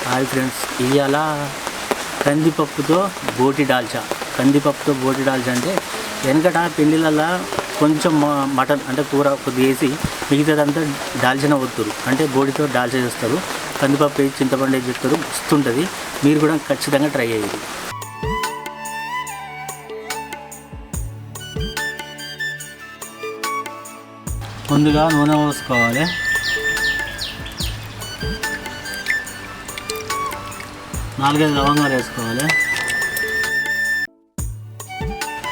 Hi friends, ఇవాళ కందిపప్పుతో బోటి దాల్చా. కందిపప్పుతో బోటి దాల్చా అంటే వెనకట పెళ్ళిళ్ళల్లో కొంచెం మటన్ అంటే కూర కొద్దిగా వేసి మిగతాదంతా దాల్చిన వత్తురు అంటే బోటితో దాల్చా చేస్తారు. కందిపప్పు వేసి చింతపండు వేసి చెప్తారు, వస్తుంటుంది. మీరు కూడా ఖచ్చితంగా ట్రై అయ్యేది. ముందుగా నూనె పోసుకోవాలి. నాలుగైదు లవంగాలు వేసుకోవాలి.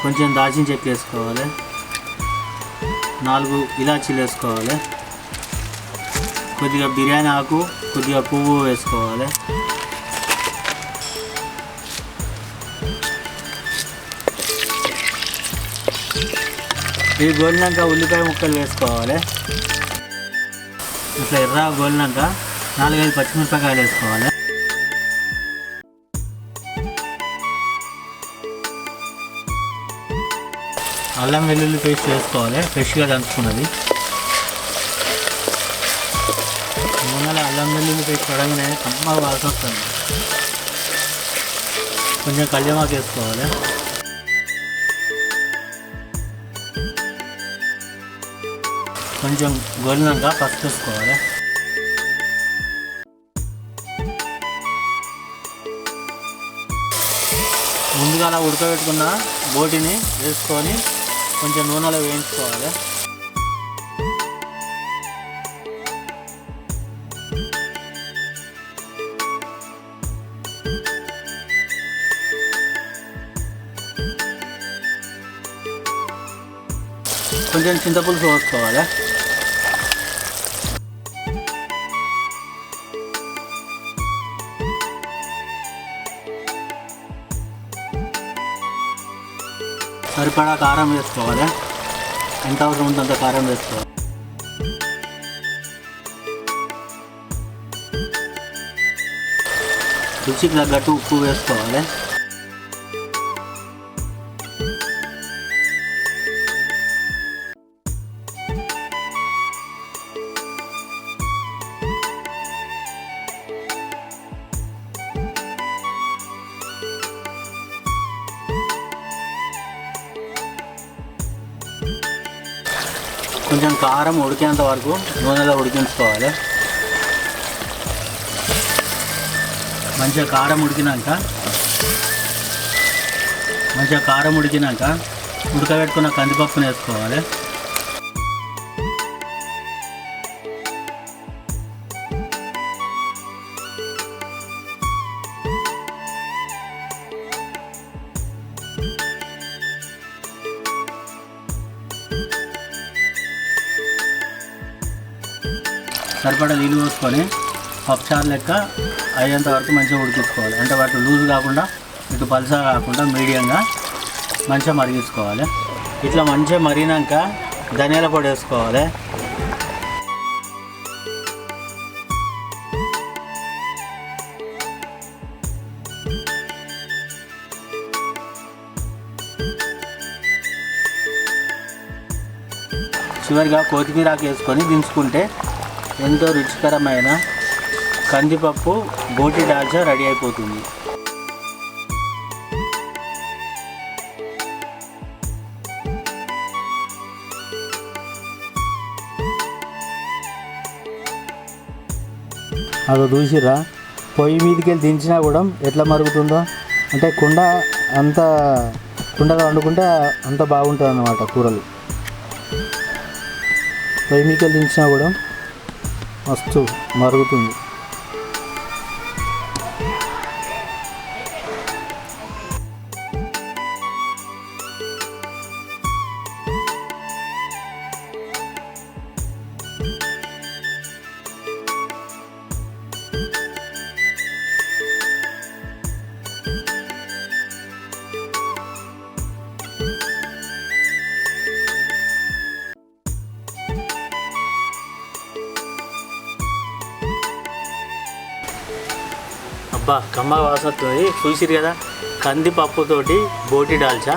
కొంచెం దాల్చిన చెక్క వేసుకోవాలి. 4 ఇలాచీలు వేసుకోవాలి. కొద్దిగా బిర్యానీ ఆకు, కొద్దిగా పువ్వు వేసుకోవాలి. ఇవి గోలినాక ఉల్లిపాయ ముక్కలు వేసుకోవాలి. ఇట్లా ఎర్ర గోలినాక 4-5 పచ్చిమిరపకాయలు వేసుకోవాలి. అల్లం వెల్లుల్లి పేస్ట్ వేసుకోవాలి, ఫ్రెష్గా దంచుకున్నది. నూనెలో అల్లం వెల్లుల్లి పేస్ట్ పడగానే కమ్మగా వాసన వస్తుంది. కొంచెం కళ్యమాకు వేసుకోవాలి. కొంచెం గోలినాక పసుపు వేసుకోవాలి. ముందుగా అలా ఉడకబెట్టుకున్న బోటిని వేసుకొని కొంచెం నూనెలో వేయించుకోవాలి. కొంచెం చింతపులుసు పోసుకోవాలి. సరిపడా కారం వేసుకోవాలి. ఎంత అవసరం ఉంటే అంత కారం వేసుకోవాలి. రుచికి తగ్గట్టు ఉప్పు వేసుకోవాలి. కొంచెం కారం ఉడికేంత వరకు నూనెలో ఉడికించుకోవాలి. మంచిగా కారం ఉడికినాక ఉడకబెట్టుకున్న కందిపప్పును వేసుకోవాలి. సరిపడా నీళ్ళు పోసుకొని పప్పుచారు లెక్క అయ్యేంత వరకు మంచిగా ఉడికించుకోవాలి. అంటే వాటి లూజ్ కాకుండా ఇటు పల్సా కాకుండా మీడియంగా మంచిగా మరిగించుకోవాలి. ఇట్లా మంచిగా మరిగినాక ధనియాల పొడి వేసుకోవాలి. చివరిగా కొత్తిమీర ఆకు వేసుకొని దించుకుంటే ఎంతో రుచికరమైన కందిపప్పు బోటి దాల్చా రెడీ అయిపోతుంది. అది చూసిరా, పొయ్యి మీదకి వెళ్ళి దించినా కూడా ఎట్లా మరుగుతుందో. అంటే కుండలో వండుకుంటే అంత బాగుంటుంది అన్నమాట కూరలు. పొయ్యి మీదకి వెళ్ళి దించినా కూడా మస్తు మరుగుతుంది. అబ్బా, కమ్మ వాసనతో చూసిరు కదా, కందిపప్పుతోటి బోటి దాల్చా.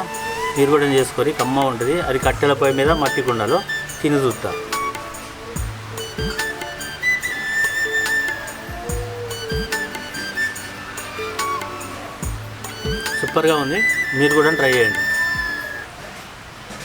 మీరు కూడా చేసుకొని కమ్మ ఉంటుంది. అది కట్టెల పొయ్యి మీద మట్టి కుండలో తిని చూస్తా. సూపర్గా ఉంది. మీరు కూడా ట్రై చేయండి.